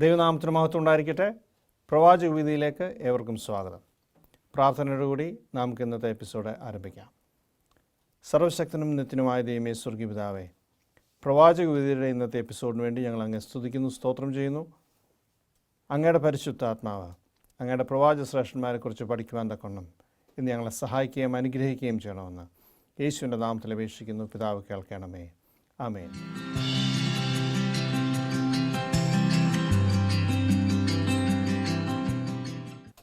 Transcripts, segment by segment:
ദൈവനാമത്തിന് മഹത്വം ഉണ്ടായിരിക്കട്ടെ. പ്രവാചക വീതിയിലേക്ക് ഏവർക്കും സ്വാഗതം. പ്രാർത്ഥനയോടുകൂടി നമുക്ക് ഇന്നത്തെ എപ്പിസോഡ് ആരംഭിക്കാം. സർവശക്തനും നിത്യനുമായ ദൈവമേ, സ്വർഗീയ പിതാവേ, പ്രവാചക വീതിയുടെ ഇന്നത്തെ എപ്പിസോഡിന് വേണ്ടി ഞങ്ങൾ അങ്ങേ സ്തുതിക്കുന്നു, സ്തോത്രം ചെയ്യുന്നു. അങ്ങയുടെ പരിശുദ്ധാത്മാവ് അങ്ങയുടെ പ്രവാചക ശ്രേഷ്ഠന്മാരെക്കുറിച്ച് പഠിക്കുവാൻ തക്കവണ്ണം ഇന്ന് ഞങ്ങളെ സഹായിക്കുകയും അനുഗ്രഹിക്കുകയും ചെയ്യണമെന്ന് യേശുവിൻ്റെ നാമത്തിൽ അപേക്ഷിക്കുന്നു. പിതാവ് കേൾക്കണമേ. ആമേൻ.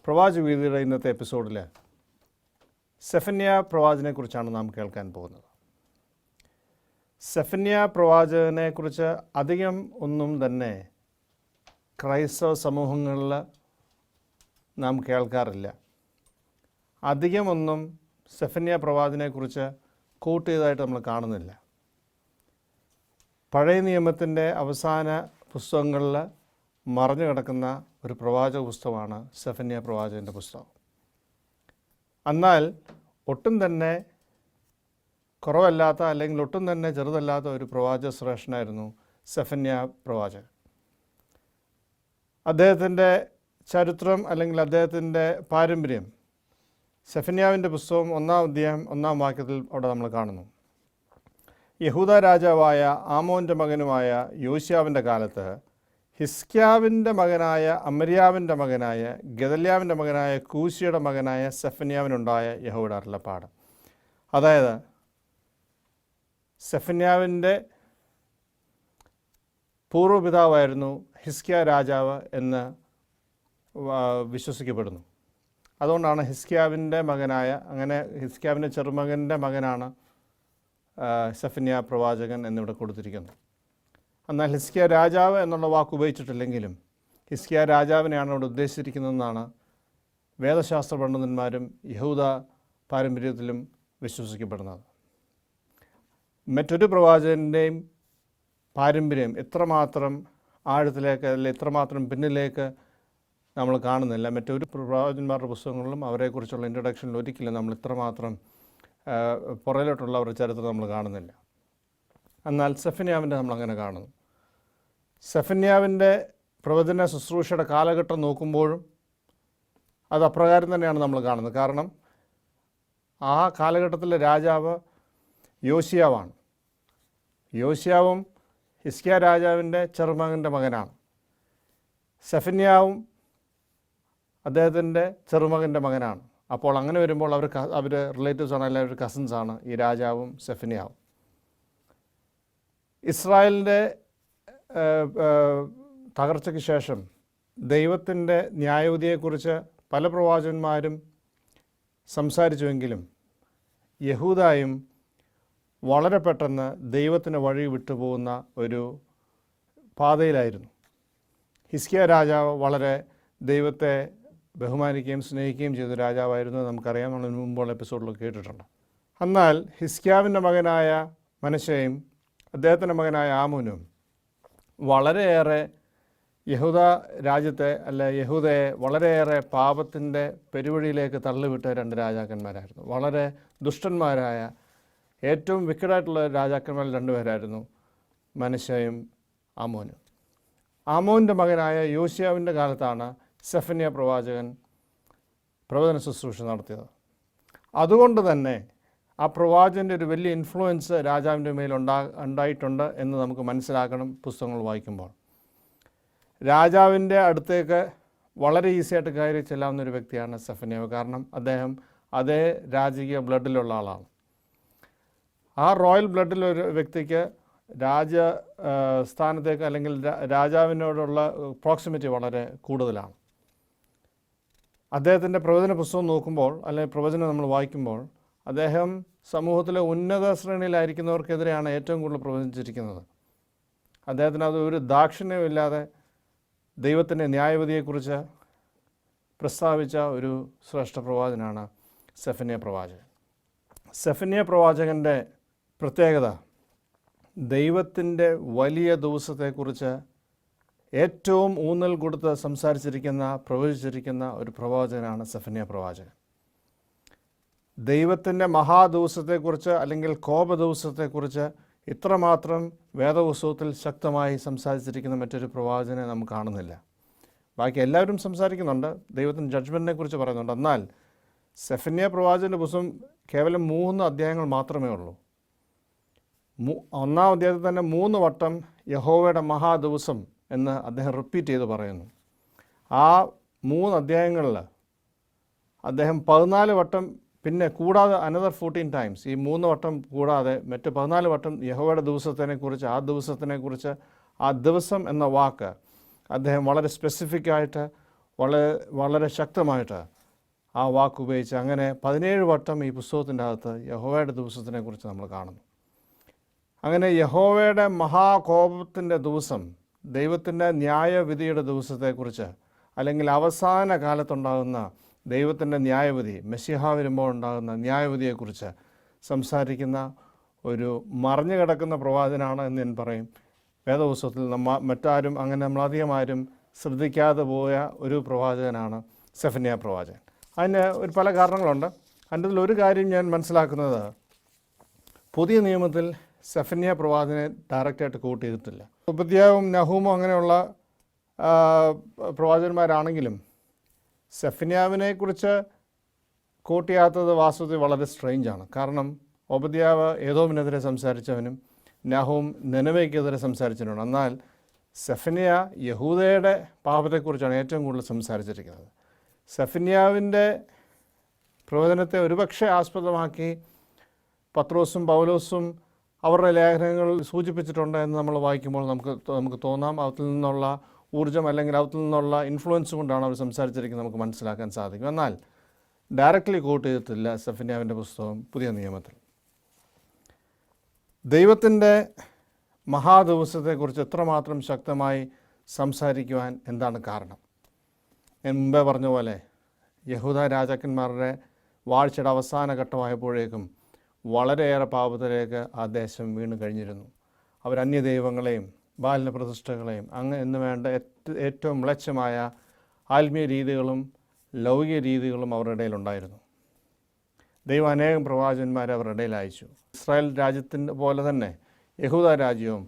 പ്രവാചക വീതിയുടെ ഇന്നത്തെ എപ്പിസോഡിൽ സെഫന്യാ പ്രവാചകനെക്കുറിച്ചാണ് നാം കേൾക്കാൻ പോകുന്നത്. സെഫന്യാ പ്രവാചകനെക്കുറിച്ച് അധികം ഒന്നും തന്നെ ക്രൈസ്തവ സമൂഹങ്ങളിൽ നാം കേൾക്കാറില്ല. അധികമൊന്നും സെഫന്യാ പ്രവാചകനെക്കുറിച്ച് കോട്ട് ചെയ്തതായിട്ട് നമ്മൾ കാണുന്നില്ല. പഴയ നിയമത്തിൻ്റെ അവസാന പുസ്തകങ്ങളിൽ മറഞ്ഞു കിടക്കുന്ന ഒരു പ്രവാചക പുസ്തകമാണ് സെഫന്യാ പ്രവാചകൻ്റെ പുസ്തകം. എന്നാൽ ഒട്ടും തന്നെ കുറവല്ലാത്ത അല്ലെങ്കിൽ ഒട്ടും തന്നെ ചെറുതല്ലാത്ത ഒരു പ്രവാചക ശ്രേഷ്ഠനായിരുന്നു സെഫന്യാ പ്രവാചകൻ. അദ്ദേഹത്തിൻ്റെ ചരിത്രം അല്ലെങ്കിൽ അദ്ദേഹത്തിൻ്റെ പാരമ്പര്യം സെഫന്യാവിൻ്റെ പുസ്തകം 1-ാം അധ്യായം 1-ാം വാക്യത്തിൽ അവിടെ നമ്മൾ കാണുന്നു. യഹൂദ രാജാവായ ആമോൻ്റെ മകനുമായ യോശിയാവിൻ്റെ കാലത്ത് ഹിസ്ക്യാവിൻ്റെ മകനായ അമര്യാവിൻ്റെ മകനായ ഗദല്യാവിൻ്റെ മകനായ കൂശിയുടെ മകനായ സെഫന്യാവിനുണ്ടായ യഹോവയുടെ അരുളപ്പാട്. അതായത് സെഫന്യാവിൻ്റെ പൂർവ്വപിതാവായിരുന്നു ഹിസ്ക്യാ രാജാവ് എന്ന് വിശ്വസിക്കപ്പെടുന്നു. അതുകൊണ്ടാണ് ഹിസ്ക്യാവിൻ്റെ മകനായ, അങ്ങനെ ഹിസ്ക്യാവിൻ്റെ ചെറുമകൻ്റെ മകനാണ് സെഫന്യാ പ്രവാചകൻ എന്നിവിടെ കൊടുത്തിരിക്കുന്നത്. എന്നാൽ ഹിസ്കിയ രാജാവ് എന്നുള്ള വാക്ക് ഉപയോഗിച്ചിട്ടില്ലെങ്കിലും ഹിസ്കിയ രാജാവിനെയാണ് അവിടെ ഉദ്ദേശിച്ചിരിക്കുന്നതെന്നാണ് വേദശാസ്ത്ര പണ്ഡിതന്മാരും യഹൂദ പാരമ്പര്യത്തിലും വിശ്വസിക്കപ്പെടുന്നത്. മറ്റൊരു പ്രവാചകൻ്റെയും പാരമ്പര്യം എത്രമാത്രം ആഴത്തിലേക്ക് അല്ലെങ്കിൽ എത്രമാത്രം പിന്നിലേക്ക് നമ്മൾ കാണുന്നില്ല. മറ്റൊരു പ്രവാചകന്മാരുടെ പുസ്തകങ്ങളിലും അവരെക്കുറിച്ചുള്ള ഇൻട്രൊഡക്ഷനിൽ ഒരിക്കലും നമ്മൾ ഇത്രമാത്രം പുറകിലോട്ടുള്ള അവരുടെ ചരിത്രം നമ്മൾ കാണുന്നില്ല. എന്നാൽ സെഫന്യാവിൻ്റെ നമ്മളങ്ങനെ കാണുന്നു. സെഫന്യാവിൻ്റെ പ്രവചന ശുശ്രൂഷയുടെ കാലഘട്ടം നോക്കുമ്പോഴും അത് അപ്രകാരം തന്നെയാണ് നമ്മൾ കാണുന്നത്. കാരണം ആ കാലഘട്ടത്തിലെ രാജാവ് യോശിയാവാണ്. യോശിയാവും ഹിസ്കിയ രാജാവിൻ്റെ ചെറുമകൻ്റെ മകനാണ്. സെഫന്യാവും അദ്ദേഹത്തിൻ്റെ ചെറുമകൻ്റെ മകനാണ്. അപ്പോൾ അങ്ങനെ വരുമ്പോൾ അവർ റിലേറ്റീവ്സാണ്, അല്ലെങ്കിൽ അവർ കസിൻസാണ് ഈ രാജാവും സെഫന്യാവും. ഇസ്രായേലിൻ്റെ തകർച്ചയ്ക്ക് ശേഷം ദൈവത്തിൻ്റെ ന്യായവിധിയെക്കുറിച്ച് പല പ്രവാചകന്മാരും സംസാരിച്ചുവെങ്കിലും യഹൂദായും വളരെ പെട്ടെന്ന് ദൈവത്തിന് വഴി വിട്ടുപോകുന്ന ഒരു പാതയിലായിരുന്നു. ഹിസ്കിയ രാജാവ് വളരെ ദൈവത്തെ ബഹുമാനിക്കുകയും സ്നേഹിക്കുകയും ചെയ്ത രാജാവായിരുന്നു. നമുക്കറിയാം, നമ്മൾ മുമ്പുള്ള എപ്പിസോഡിലൊക്കെ കേട്ടിട്ടുണ്ട്. എന്നാൽ ഹിസ്കിയാവിൻ്റെ മകനായ മനശ്ശെയും അദ്ദേഹത്തിൻ്റെ മകനായ ആമോനും വളരെയേറെ യഹൂദ രാജ്യത്തെ യഹൂദയെ വളരെയേറെ പാപത്തിൻ്റെ പെരുവഴിയിലേക്ക് തള്ളിവിട്ട രണ്ട് രാജാക്കന്മാരായിരുന്നു. വളരെ ദുഷ്ടന്മാരായ, ഏറ്റവും വിക്കഡായിട്ടുള്ള രാജാക്കന്മാരിൽ രണ്ടുപേരായിരുന്നു മനശ്ശെയും ആമോനും. ആമോൻ്റെ മകനായ യോശിയാവിൻ്റെ കാലത്താണ് സെഫന്യാ പ്രവാചകൻ പ്രവചന ശുശ്രൂഷ നടത്തിയത്. അതുകൊണ്ട് തന്നെ ആ പ്രവാചകൻ്റെ ഒരു വലിയ ഇൻഫ്ലുവൻസ് രാജാവിൻ്റെ മേൽ ഉണ്ടായിട്ടുണ്ട് എന്ന് നമുക്ക് മനസ്സിലാക്കണം. പുസ്തകങ്ങൾ വായിക്കുമ്പോൾ രാജാവിൻ്റെ അടുത്തേക്ക് വളരെ ഈസിയായിട്ട് കയറി ചെല്ലാവുന്ന ഒരു വ്യക്തിയാണ് സെഫന്യാവ്. കാരണം അദ്ദേഹം അതേ രാജകീയ ബ്ലഡിലുള്ള ആളാണ്. ആ റോയൽ ബ്ലഡിലൊരു വ്യക്തിക്ക് സ്ഥാനത്തേക്ക് അല്ലെങ്കിൽ രാജാവിനോടുള്ള പ്രോക്സിമിറ്റി വളരെ കൂടുതലാണ്. അദ്ദേഹത്തിൻ്റെ പ്രവചന പുസ്തകം നോക്കുമ്പോൾ, അല്ലെങ്കിൽ പ്രവചനം നമ്മൾ വായിക്കുമ്പോൾ, അദ്ദേഹം സമൂഹത്തിലെ ഉന്നത ശ്രേണിയിലായിരിക്കുന്നവർക്കെതിരെയാണ് ഏറ്റവും കൂടുതൽ പ്രവചിച്ചിരിക്കുന്നത്. അദ്ദേഹത്തിന് അത് ഒരു ദാക്ഷിണ്യമില്ലാതെ ദൈവത്തിൻ്റെ ന്യായവിധിയെക്കുറിച്ച് പ്രസ്താവിച്ച ഒരു ശ്രേഷ്ഠ പ്രവാചകനാണ് സെഫന്യാ പ്രവാചകൻ. സെഫന്യാ പ്രവാചകൻ്റെ പ്രത്യേകത ദൈവത്തിൻ്റെ വലിയ ദിവസത്തെക്കുറിച്ച് ഏറ്റവും ഊന്നൽ കൊടുത്ത് പ്രവചിച്ചിരിക്കുന്ന ഒരു പ്രവാചകനാണ് സെഫന്യാ പ്രവാചകൻ. ദൈവത്തിൻ്റെ മഹാദിവസത്തെക്കുറിച്ച് അല്ലെങ്കിൽ കോപദിവസത്തെക്കുറിച്ച് ഇത്രമാത്രം വേദപുസ്തകത്തിൽ ശക്തമായി സംസാരിച്ചിരിക്കുന്ന മറ്റൊരു പ്രവാചകനെ നമുക്ക് കാണുന്നില്ല. ബാക്കി എല്ലാവരും സംസാരിക്കുന്നുണ്ട്, ദൈവത്തിൻ്റെ ജഡ്ജ്മെൻറ്റിനെ കുറിച്ച് പറയുന്നുണ്ട്. എന്നാൽ സെഫന്യാ പ്രവാചകൻ്റെ പുസ്തകം കേവലം 3 അധ്യായങ്ങൾ മാത്രമേ ഉള്ളൂ. 1-ാം അധ്യായത്തിൽ തന്നെ 3 വട്ടം യഹോവയുടെ മഹാദിവസം എന്ന് അദ്ദേഹം റിപ്പീറ്റ് ചെയ്ത് പറയുന്നു. ആ 3 അധ്യായങ്ങളിൽ അദ്ദേഹം 14 വട്ടം, പിന്നെ കൂടാതെ അനദർ 14 ടൈംസ്, ഈ 3 വട്ടം കൂടാതെ മറ്റ് 14 വട്ടം യഹോവയുടെ ദിവസത്തിനെക്കുറിച്ച്, ആ ദിവസത്തിനെക്കുറിച്ച്, ആ ദിവസം എന്ന വാക്ക് അദ്ദേഹം വളരെ സ്പെസിഫിക്കായിട്ട്, വളരെ ശക്തമായിട്ട് ആ വാക്ക് ഉപയോഗിച്ച് അങ്ങനെ 17 വട്ടം ഈ പുസ്തകത്തിൻ്റെ അകത്ത് യഹോവയുടെ ദിവസത്തിനെക്കുറിച്ച് നമ്മൾ കാണുന്നു. അങ്ങനെ യഹോവയുടെ മഹാകോപത്തിൻ്റെ ദിവസം, ദൈവത്തിൻ്റെ ന്യായവിധിയുടെ ദിവസത്തെക്കുറിച്ച്, അല്ലെങ്കിൽ അവസാന കാലത്തുണ്ടാകുന്ന ദൈവത്തിൻ്റെ ന്യായവിധി, മെസ്സിഹ വരുമ്പോൾ ഉണ്ടാകുന്ന ന്യായവിധിയെക്കുറിച്ച് സംസാരിക്കുന്ന ഒരു മറഞ്ഞു കിടക്കുന്ന പ്രവാചകനാണ് എന്ന് ഞാൻ പറയും. വേദപുസ്തകത്തിൽ മറ്റാരും അങ്ങനെ നമ്മളധികമാരും ശ്രദ്ധിക്കാതെ പോയ ഒരു പ്രവാചകനാണ് സെഫന്യാ പ്രവാചകൻ. അതിന് പല കാരണങ്ങളുണ്ട്. അതിൻ്റെ ഒരു കാര്യം ഞാൻ മനസ്സിലാക്കുന്നത്, പുതിയ നിയമത്തിൽ സെഫന്യാ പ്രവാചകനെ ഡയറക്റ്റായിട്ട് കോട്ട് ചെയ്തിട്ടില്ല. ഉബദ്യാവും നഹൂമും അങ്ങനെയുള്ള പ്രവാചകന്മാരാണെങ്കിലും സെഫന്യാവിനെക്കുറിച്ച് കോട്ട് ചെയ്യാത്തത് വാസ്തവത്തിൽ വളരെ സ്ട്രെയിഞ്ചാണ്. കാരണം ഒബദ്യാവ് ഏദോമിനെതിരെ സംസാരിച്ചവനും നഹൂം നിനവയ്ക്കെതിരെ സംസാരിച്ചവനുമാണ്. എന്നാൽ സെഫന്യാ യഹൂദയുടെ പാപത്തെക്കുറിച്ചാണ് ഏറ്റവും കൂടുതൽ സംസാരിച്ചിരിക്കുന്നത്. സെഫന്യാവിൻ്റെ പ്രവചനത്തെ ഒരുപക്ഷെ ആസ്പദമാക്കി പത്രോസും പൗലോസും അവരുടെ ലേഖനങ്ങളിൽ സൂചിപ്പിച്ചിട്ടുണ്ട് എന്ന് നമ്മൾ വായിക്കുമ്പോൾ നമുക്ക് തോന്നാം. അവത്തിൽ നിന്നുള്ള ഊർജ്ജം അല്ലെങ്കിൽ അവത്തിൽ നിന്നുള്ള ഇൻഫ്ലുവൻസ് കൊണ്ടാണ് അവർ സംസാരിച്ചിരിക്കുന്നത് നമുക്ക് മനസ്സിലാക്കാൻ സാധിക്കും. എന്നാൽ ഡയറക്റ്റ്ലി കോട്ട് ചെയ്തിട്ടില്ല സെഫന്യാവിൻ്റെ പുസ്തകം പുതിയ നിയമത്തിൽ. ദൈവത്തിൻ്റെ മഹാദിവസത്തെക്കുറിച്ച് എത്രമാത്രം ശക്തമായി സംസാരിക്കുവാൻ എന്താണ് കാരണം? ഞാൻ മുമ്പേ പറഞ്ഞ പോലെ യഹൂദ രാജാക്കന്മാരുടെ വാഴ്ചയുടെ അവസാന ഘട്ടമായപ്പോഴേക്കും വളരെയേറെ പാപത്തിലേക്ക് ആ ദേശം വീണ് കഴിഞ്ഞിരുന്നു. അവർ അന്യദൈവങ്ങളെയും ബാലിന പ്രതിഷ്ഠകളെയും എന്ന് വേണ്ട ഏറ്റവും മ്ലേച്ഛമായ ആത്മീയ രീതികളും ലൗകിക രീതികളും അവരുടെ ഇടയിലുണ്ടായിരുന്നു. ദൈവം അനേകം പ്രവാചകന്മാരെ അവരുടെ ഇടയിൽ അയച്ചു. ഇസ്രായേൽ രാജ്യത്തിൻ്റെ പോലെ തന്നെ യഹൂദ രാജ്യവും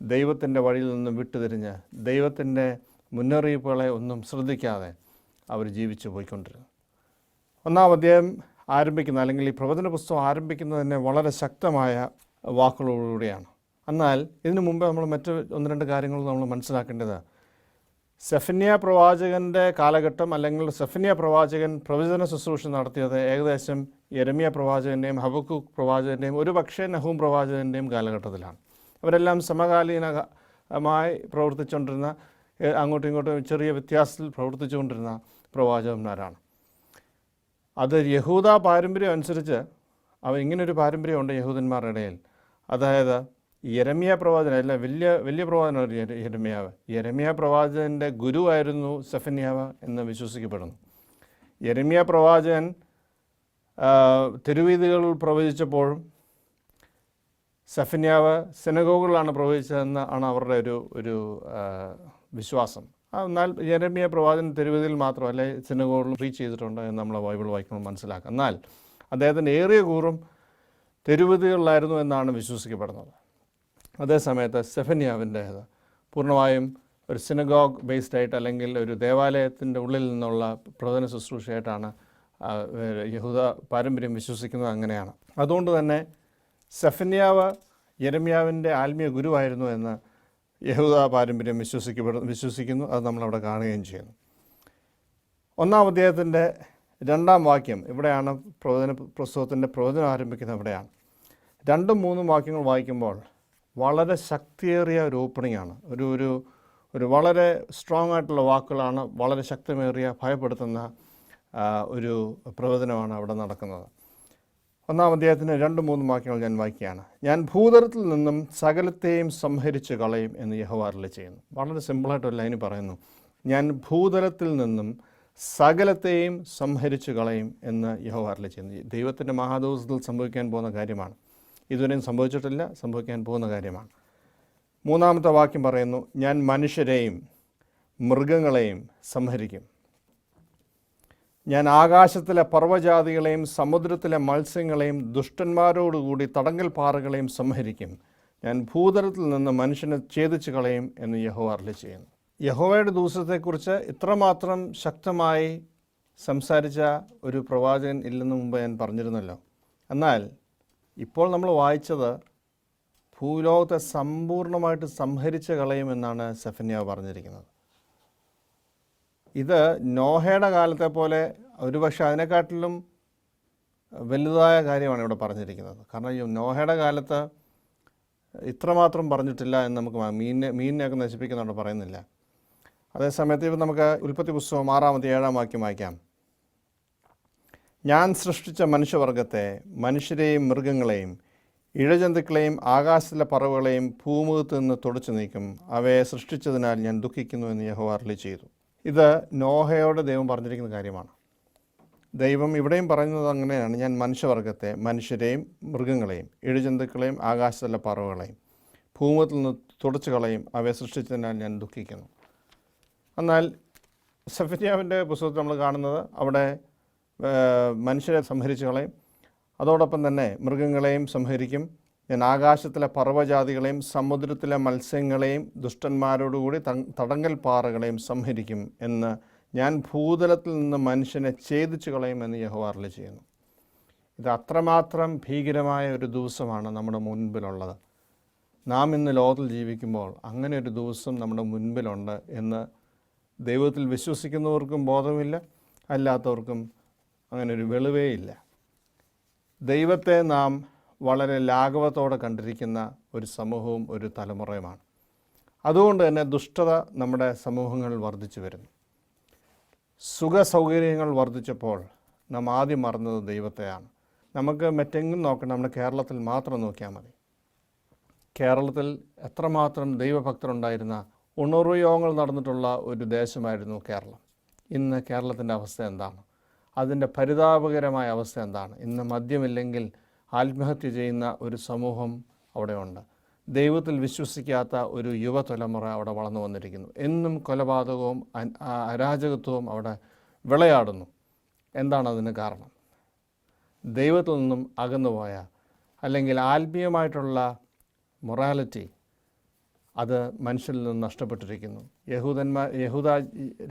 ദൈവത്തിൻ്റെ വഴിയിൽ നിന്നും വിട്ടുതിരിഞ്ഞ് ദൈവത്തിൻ്റെ മുന്നറിയിപ്പുകളെ ഒന്നും ശ്രദ്ധിക്കാതെ അവർ ജീവിച്ചു പോയിക്കൊണ്ടിരുന്നു. 1-ാം അധ്യായം ആരംഭിക്കുന്ന, അല്ലെങ്കിൽ ഈ പ്രവചന പുസ്തകം ആരംഭിക്കുന്നത് തന്നെ വളരെ ശക്തമായ വാക്കുകളോടുകൂടിയാണ്. എന്നാൽ ഇതിനു മുമ്പ് നമ്മൾ മറ്റ് 1-2 കാര്യങ്ങൾ നമ്മൾ മനസ്സിലാക്കേണ്ടത്, സെഫന്യാ പ്രവാചകൻ്റെ കാലഘട്ടം, അല്ലെങ്കിൽ സെഫന്യാ പ്രവാചകൻ പ്രവചന ശുശ്രൂഷ നടത്തിയത് ഏകദേശം യെരമ്യാ പ്രവാചകൻ്റെയും ഹബക്കൂക്ക് പ്രവാചകൻ്റെയും ഒരുപക്ഷേ നഹൂം പ്രവാചകൻ്റെയും കാലഘട്ടത്തിലാണ്. അവരെല്ലാം സമകാലീനമായി പ്രവർത്തിച്ചുകൊണ്ടിരുന്ന, അങ്ങോട്ടും ഇങ്ങോട്ടും ചെറിയ വ്യത്യാസത്തിൽ പ്രവർത്തിച്ചുകൊണ്ടിരുന്ന പ്രവാചകന്മാരാണ്. അത് യഹൂദ പാരമ്പര്യം അനുസരിച്ച് ഇങ്ങനൊരു പാരമ്പര്യമുണ്ട് യഹൂദന്മാരുടെ ഇടയിൽ. അതായത് യെരമ്യാ പ്രവാചകൻ, അല്ല വലിയ പ്രവാചകനാണ് യെരമ്യാവ്. യെരമ്യാ പ്രവാചകൻ്റെ ഗുരുവായിരുന്നു സെഫന്യാവ് എന്ന് വിശ്വസിക്കപ്പെടുന്നു. യെരമ്യാ പ്രവാചകൻ തെരുവീഥികളിൽ പ്രവചിച്ചപ്പോഴും സെഫന്യാവ് സിനഗോഗുകളിലാണ് പ്രവചിച്ചതെന്ന് ആണ് അവരുടെ ഒരു വിശ്വാസം. എന്നാൽ യെരമ്യാ പ്രവാചകൻ തെരുവീഥിയിൽ മാത്രമല്ല സിനഗോഗുകളിൽ പ്രീച്ച് ചെയ്തിട്ടുണ്ട് എന്ന് നമ്മൾ ബൈബിൾ വായിക്കുമ്പോൾ മനസ്സിലാക്കാം. എന്നാൽ അദ്ദേഹത്തിൻ്റെ ഏറിയ കൂറും തെരുവീഥികളിലായിരുന്നു എന്നാണ് വിശ്വസിക്കപ്പെടുന്നത്. അതേസമയത്ത് സെഫന്യാവിൻ്റേത് പൂർണ്ണമായും ഒരു സിനഗോഗ് ബേസ്ഡ് ആയിട്ട്, അല്ലെങ്കിൽ ഒരു ദേവാലയത്തിൻ്റെ ഉള്ളിൽ നിന്നുള്ള പ്രവചന ശുശ്രൂഷയായിട്ടാണ് യഹൂദ പാരമ്പര്യം വിശ്വസിക്കുന്നത്. അങ്ങനെയാണ്. അതുകൊണ്ട് തന്നെ സെഫന്യാവ് യെരമ്യാവിൻ്റെ ആത്മീയ ഗുരുവായിരുന്നു എന്ന് യഹൂദ പാരമ്പര്യം വിശ്വസിക്കുന്നു. അത് നമ്മളവിടെ കാണുകയും ചെയ്യുന്നു. 1-ാം അധ്യായത്തിൻ്റെ 2-ാം വാക്യം, ഇവിടെയാണ് പുസ്തകത്തിൻ്റെ പ്രവചനം ആരംഭിക്കുന്നത്. ഇവിടെയാണ് 2ഉം 3ഉം വാക്യങ്ങൾ വായിക്കുമ്പോൾ വളരെ ശക്തിയേറിയ ഒരു ഓപ്പണിംഗ് ആണ്. ഒരു വളരെ സ്ട്രോങ് ആയിട്ടുള്ള വാക്കുകളാണ്. വളരെ ശക്തമേറിയ, ഭയപ്പെടുത്തുന്ന ഒരു പ്രവചനമാണ് അവിടെ നടക്കുന്നത്. 1-ാം അധ്യായത്തിന് 2-3 വാക്യങ്ങൾ ഞാൻ വായിക്കുകയാണ്. ഞാൻ ഭൂതലത്തിൽ നിന്നും സകലത്തെയും സംഹരിച്ച് കളയും എന്ന് യഹോവ അരുളി ചെയ്യുന്നു. വളരെ സിമ്പിളായിട്ടൊരു ലൈന് പറയുന്നു, ഞാൻ ഭൂതലത്തിൽ നിന്നും സകലത്തെയും സംഹരിച്ച് കളയും എന്ന് യഹോവ അരുളി ചെയ്യുന്നു. ദൈവത്തിൻ്റെ മഹാദിവസത്തിൽ സംഭവിക്കാൻ പോകുന്ന കാര്യമാണ്. ഇതുവരെയും സംഭവിച്ചിട്ടില്ല, സംഭവിക്കാൻ പോകുന്ന കാര്യമാണ്. 3-ാമത്തെ വാക്യം പറയുന്നു, ഞാൻ മനുഷ്യരെയും മൃഗങ്ങളെയും സംഹരിക്കും. ഞാൻ ആകാശത്തിലെ പർവ്വജാതികളെയും സമുദ്രത്തിലെ മത്സ്യങ്ങളെയും ദുഷ്ടന്മാരോടുകൂടി തടങ്കൽ പാറകളെയും സംഹരിക്കും. ഞാൻ ഭൂതലത്തിൽ നിന്ന് മനുഷ്യനെ ഛേദിച്ച് കളയും എന്ന് യഹോവ അരുളി ചെയ്യുന്നു. യഹോവയുടെ ദിവസത്തെക്കുറിച്ച് ഇത്രമാത്രം ശക്തമായി സംസാരിച്ച ഒരു പ്രവാചകൻ ഇല്ലെന്ന് മുമ്പ് ഞാൻ പറഞ്ഞിരുന്നല്ലോ. എന്നാൽ ഇപ്പോൾ നമ്മൾ വായിച്ചത് ഭൂലോകത്തെ സമ്പൂർണ്ണമായിട്ട് സംഹരിച്ച് കളയുമെന്നാണ് സെഫന്യാവ് പറഞ്ഞിരിക്കുന്നത്. ഇത് നോഹയുടെ കാലത്തെ പോലെ ഒരുപക്ഷെ അതിനെക്കാട്ടിലും വലുതായ കാര്യമാണ് ഇവിടെ പറഞ്ഞിരിക്കുന്നത്. കാരണം ഈ നോഹയുടെ കാലത്ത് ഇത്രമാത്രം പറഞ്ഞിട്ടില്ല എന്ന് നമുക്ക് മീനിനെയൊക്കെ നശിപ്പിക്കുന്നുണ്ട് പറയുന്നില്ല. അതേസമയത്ത് ഇപ്പം നമുക്ക് ഉൽപ്പത്തി പുസ്തകം 6-7 വാക്യം വായിക്കാം. ഞാൻ സൃഷ്ടിച്ച മനുഷ്യവർഗത്തെ, മനുഷ്യരെയും മൃഗങ്ങളെയും ഇഴജന്തുക്കളെയും ആകാശത്തിലെ പറവുകളെയും ഭൂമുഖത്ത് നിന്ന് തുടച്ചു നീക്കും. അവയെ സൃഷ്ടിച്ചതിനാൽ ഞാൻ ദുഃഖിക്കുന്നു എന്ന് യഹോവ അരുളി ചെയ്തു. ഇത് നോഹയോട് ദൈവം പറഞ്ഞിരിക്കുന്ന കാര്യമാണ്. ദൈവം ഇവിടെയും പറയുന്നത് അങ്ങനെയാണ്. ഞാൻ മനുഷ്യവർഗത്തെ, മനുഷ്യരെയും മൃഗങ്ങളെയും ഇഴജന്തുക്കളെയും ആകാശത്തിലെ പറവുകളെയും ഭൂമുഖത്തിൽ നിന്ന് തുടച്ചു കളയും. അവയെ സൃഷ്ടിച്ചതിനാൽ ഞാൻ ദുഃഖിക്കുന്നു. എന്നാൽ സെഫന്യാവിൻ്റെ പുസ്തകത്തിൽ നമ്മൾ കാണുന്നത് അവിടെ മനുഷ്യരെ സംഹരിച്ചു കളയും, അതോടൊപ്പം തന്നെ മൃഗങ്ങളെയും സംഹരിക്കും. ഞാൻ ആകാശത്തിലെ പർവ്വജാതികളെയും സമുദ്രത്തിലെ മത്സ്യങ്ങളെയും ദുഷ്ടന്മാരോടുകൂടി തടങ്കൽ പാറകളെയും സംഹരിക്കും എന്ന് ഞാൻ ഭൂതലത്തിൽ നിന്ന് മനുഷ്യനെ ഛേദിച്ചു കളയുമെന്ന് യഹോവ അരുളി ചെയ്യുന്നു. ഇത് അത്രമാത്രം ഭീകരമായ ഒരു ദിവസമാണ് നമ്മുടെ മുൻപിലുള്ളത്. നാം ഇന്ന് ലോകത്തിൽ ജീവിക്കുമ്പോൾ അങ്ങനെ ഒരു ദിവസം നമ്മുടെ മുൻപിലുണ്ട് എന്ന് ദൈവത്തിൽ വിശ്വസിക്കുന്നവർക്കും ബോധമില്ല, അല്ലാത്തവർക്കും അങ്ങനെ ഒരു വെളിവേയില്ല. ദൈവത്തെ നാം വളരെ ലാഘവത്തോടെ കണ്ടിരിക്കുന്ന ഒരു സമൂഹവും ഒരു തലമുറയുമാണ്. അതുകൊണ്ട് തന്നെ ദുഷ്ടത നമ്മുടെ സമൂഹങ്ങളിൽ വർദ്ധിച്ചു വരുന്നു. സുഖ സൗകര്യങ്ങൾ വർദ്ധിച്ചപ്പോൾ നാം ആദ്യം മറന്നത് ദൈവത്തെയാണ്. നമുക്ക് മറ്റെങ്ങും നോക്കണം, നമ്മുടെ കേരളത്തിൽ മാത്രം നോക്കിയാൽ മതി. കേരളത്തിൽ എത്രമാത്രം ദൈവഭക്തരുണ്ടായിരുന്ന ഉണർവ് യോഗങ്ങൾ നടന്നിട്ടുള്ള ഒരു ദേശമായിരുന്നു കേരളം. ഇന്ന് കേരളത്തിൻ്റെ അവസ്ഥ എന്താണ്? അതിൻ്റെ പരിതാപകരമായ അവസ്ഥ എന്താണ്? ഇന്ന് മദ്യമില്ലെങ്കിൽ ആത്മഹത്യ ചെയ്യുന്ന ഒരു സമൂഹം അവിടെയുണ്ട്. ദൈവത്തിൽ വിശ്വസിക്കാത്ത ഒരു യുവതലമുറ അവിടെ വളർന്നു വന്നിരിക്കുന്നു. എന്നും കൊലപാതകവും അരാജകത്വവും അവിടെ വിളയാടുന്നു. എന്താണ് അതിന് കാരണം? ദൈവത്തിൽ നിന്നും അകന്നുപോയ, അല്ലെങ്കിൽ ആത്മീയമായിട്ടുള്ള മൊറാലിറ്റി അത് മനുഷ്യരിൽ നിന്ന് നഷ്ടപ്പെട്ടിരിക്കുന്നു. യഹൂദ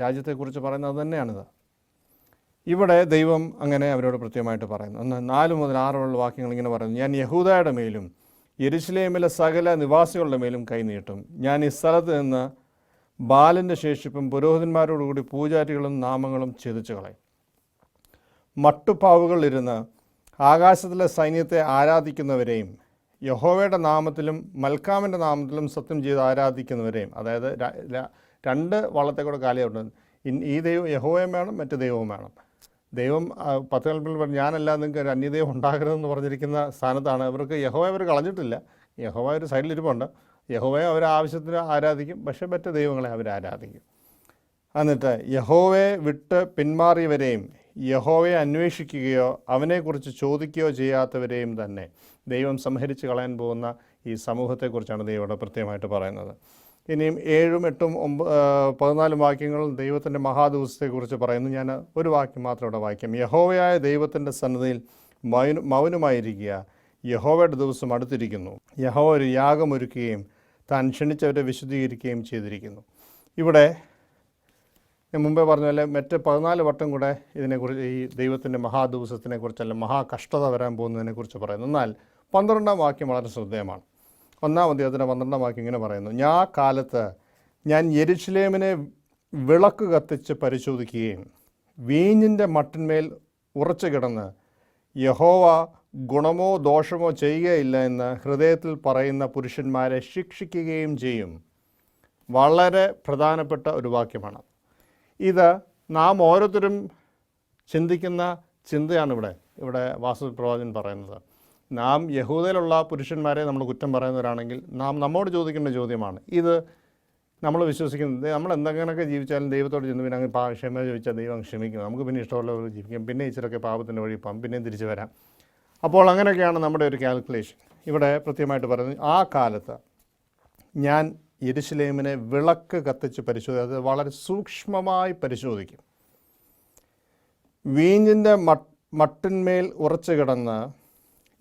രാജ്യത്തെക്കുറിച്ച് പറയുന്നത് തന്നെയാണിത്. ഇവിടെ ദൈവം അങ്ങനെ അവരോട് കൃത്യമായിട്ട് പറയുന്നു. 4 മുതൽ 6 വാക്യങ്ങൾ ഇങ്ങനെ പറയുന്നു. ഞാൻ യഹൂദയുടെ മേലും യെരുശലേമിലെ സകല നിവാസികളുടെ മേലും കൈനീട്ടും. ഞാൻ ഈ സ്ഥലത്ത് നിന്ന് ബാലിൻ്റെ ശേഷിപ്പും പുരോഹിതന്മാരോടുകൂടി പൂജാരികളും നാമങ്ങളും ഛേദിച്ചു കളയും. മട്ടുപ്പാവുകളിരുന്ന് ആകാശത്തിലെ സൈന്യത്തെ ആരാധിക്കുന്നവരെയും യഹോവയുടെ നാമത്തിലും മൽക്കാമിൻ്റെ നാമത്തിലും സത്യം ചെയ്ത് ആരാധിക്കുന്നവരെയും, അതായത് 2 വള്ളത്തെ കൂടെ കാലിയുണ്ട്. ഈ ദൈവം യഹോവയും വേണം, മറ്റ് ദൈവവും വേണം. ദൈവം 10 കൽപ്പനയിൽ പറഞ്ഞു ഞാനല്ല നിങ്ങൾക്ക് ഒരു അന്യദൈവം ഉണ്ടാകരുതെന്ന് പറഞ്ഞിരിക്കുന്ന സ്ഥാനത്താണ്. അവർക്ക് യഹോവയെ അവർ കളഞ്ഞിട്ടില്ല. യഹോവ ഒരു സൈഡിലിരിപ്പുണ്ട്. യഹോവയെ അവർ ആവശ്യത്തിന് ആരാധിക്കും, പക്ഷേ മറ്റ് ദൈവങ്ങളെ അവർ ആരാധിക്കും. എന്നിട്ട് യഹോവയെ വിട്ട് പിന്മാറിയവരെയും യഹോവയെ അന്വേഷിക്കുകയോ അവനെക്കുറിച്ച് ചോദിക്കുകയോ ചെയ്യാത്തവരെയും തന്നെ ദൈവം സംഹരിച്ച് കളയാൻ പോകുന്ന ഈ സമൂഹത്തെക്കുറിച്ചാണ് ദൈവം ഇവിടെ പ്രത്യേകമായിട്ട് പറയുന്നത്. ഇനിയും 7, 8, 14 വാക്യങ്ങൾ ദൈവത്തിൻ്റെ മഹാദിവസത്തെക്കുറിച്ച് പറയുന്നു. ഞാൻ ഒരു വാക്യം മാത്രം ഇവിടെ വായിക്കാം. യഹോവയായ ദൈവത്തിൻ്റെ സന്നിധിയിൽ മൗനമായിരിക്കുക. യഹോവയുടെ ദിവസം അടുത്തിരിക്കുന്നു. യഹോവ ഒരു യാഗമൊരുക്കുകയും താൻ ക്ഷണിച്ചവരെ വിശുദ്ധീകരിക്കുകയും ചെയ്തിരിക്കുന്നു. ഇവിടെ ഞാൻ മുമ്പേ പറഞ്ഞ പോലെ മറ്റ് 14 വട്ടം കൂടെ ഇതിനെക്കുറിച്ച്, ഈ ദൈവത്തിൻ്റെ മഹാദിവസത്തിനെക്കുറിച്ചല്ല മഹാകഷ്ടത വരാൻ പോകുന്നതിനെക്കുറിച്ച് പറയുന്നു. എന്നാൽ 12 വാക്യം വളരെ ശ്രദ്ധേയമാണ്. 1-ാം അധ്യായത്തിൻ്റെ 12-ാം വാക്യം ഇങ്ങനെ പറയുന്നു. ഞാൻ കാലത്ത് ഞാൻ യെരുശലേമിനെ വിളക്ക് കത്തിച്ച് പരിശോധിക്കുകയും വീഞ്ഞിൻ്റെ മട്ടിന്മേൽ ഉറച്ചു കിടന്ന് യഹോവ ഗുണമോ ദോഷമോ ചെയ്യുകയില്ല എന്ന് ഹൃദയത്തിൽ പറയുന്ന പുരുഷന്മാരെ ശിക്ഷിക്കുകയും ചെയ്യും. വളരെ പ്രധാനപ്പെട്ട ഒരു വാക്യമാണ് ഇത്. നാം ഓരോരുത്തരും ചിന്തിക്കുന്ന ചിന്തയാണ് ഇവിടെ വാസുദേവ പ്രവാചകൻ പറയുന്നത്. നാം യഹൂദയിലുള്ള പുരുഷന്മാരെ നമ്മൾ കുറ്റം പറയുന്നവരാണെങ്കിൽ നമ്മോട് ചോദിക്കേണ്ട ചോദ്യമാണ് ഇത്. നമ്മൾ വിശ്വസിക്കുന്നത് നമ്മൾ എന്തെങ്കിലുമൊക്കെ ജീവിച്ചാലും ദൈവത്തോട് ചെന്ന് പിന്നെ അങ്ങ് ക്ഷമ ചോദിച്ചാൽ ദൈവം ക്ഷമിക്കും. നമുക്ക് പിന്നെ ഇഷ്ടമുള്ളവർ ജീവിക്കും, പിന്നെ ഇച്ചിരൊക്കെ പാപത്തിൻ്റെ വഴി പോകാം, പിന്നെയും തിരിച്ചു വരാം. അപ്പോൾ അങ്ങനെയൊക്കെയാണ് നമ്മുടെ ഒരു കാൽക്കുലേഷൻ. ഇവിടെ കൃത്യമായിട്ട് പറയുന്നത് ആ കാലത്ത് ഞാൻ യെരുശലേമിനെ വിളക്ക് കത്തിച്ച് പരിശോധിക്കും. അത് വളരെ സൂക്ഷ്മമായി പരിശോധിക്കും. വീഞ്ഞിൻ്റെ മട്ടിന്മേൽ ഉറച്ചു കിടന്ന്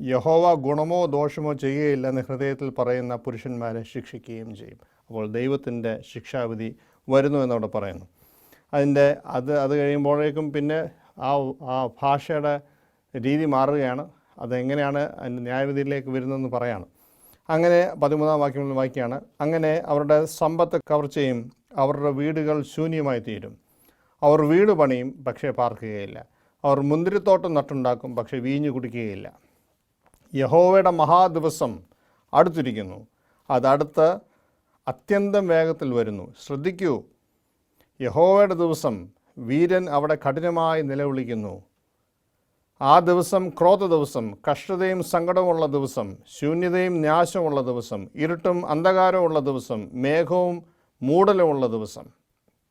യഹോവ ഗുണമോ ദോഷമോ ചെയ്യുകയില്ല എന്ന് ഹൃദയത്തിൽ പറയുന്ന പുരുഷന്മാരെ ശിക്ഷിക്കുകയും ചെയ്യും. അപ്പോൾ ദൈവത്തിൻ്റെ ശിക്ഷാവിധി വരുന്നു എന്നവിടെ പറയുന്നു. അത് കഴിയുമ്പോഴേക്കും പിന്നെ ആ ഭാഷയുടെ രീതി മാറുകയാണ്. അതെങ്ങനെയാണ് അതിൻ്റെ ന്യായവിധിയിലേക്ക് വരുന്നതെന്ന് പറയാണ്. അങ്ങനെ 13 വാക്യങ്ങളിൽ വായിക്കുകയാണ്, അങ്ങനെ അവരുടെ സമ്പത്ത് കവർച്ചയും അവരുടെ വീടുകൾ ശൂന്യമായി തീരും. അവർ വീട് പണിയും പക്ഷേ പാർക്കുകയില്ല. അവർ മുന്തിരിത്തോട്ടം നട്ടുണ്ടാക്കും പക്ഷേ വീഞ്ഞു കുടിക്കുകയില്ല. യഹോവയുടെ മഹാദിവസം അടുത്തിരിക്കുന്നു, അതടുത്ത് അത്യന്തം വേഗത്തിൽ വരുന്നു. ശ്രദ്ധിക്കൂ, യഹോവയുടെ ദിവസം, വീരൻ അവിടെ കഠിനമായി നിലവിളിക്കുന്നു. ആ ദിവസം ക്രോധ ദിവസം, കഷ്ടതയും സങ്കടമുള്ള ദിവസം, ശൂന്യതയും നാശമുള്ള ദിവസം, ഇരുട്ടും അന്ധകാരമുള്ള ദിവസം, മേഘവും മൂടലുമുള്ള ദിവസം.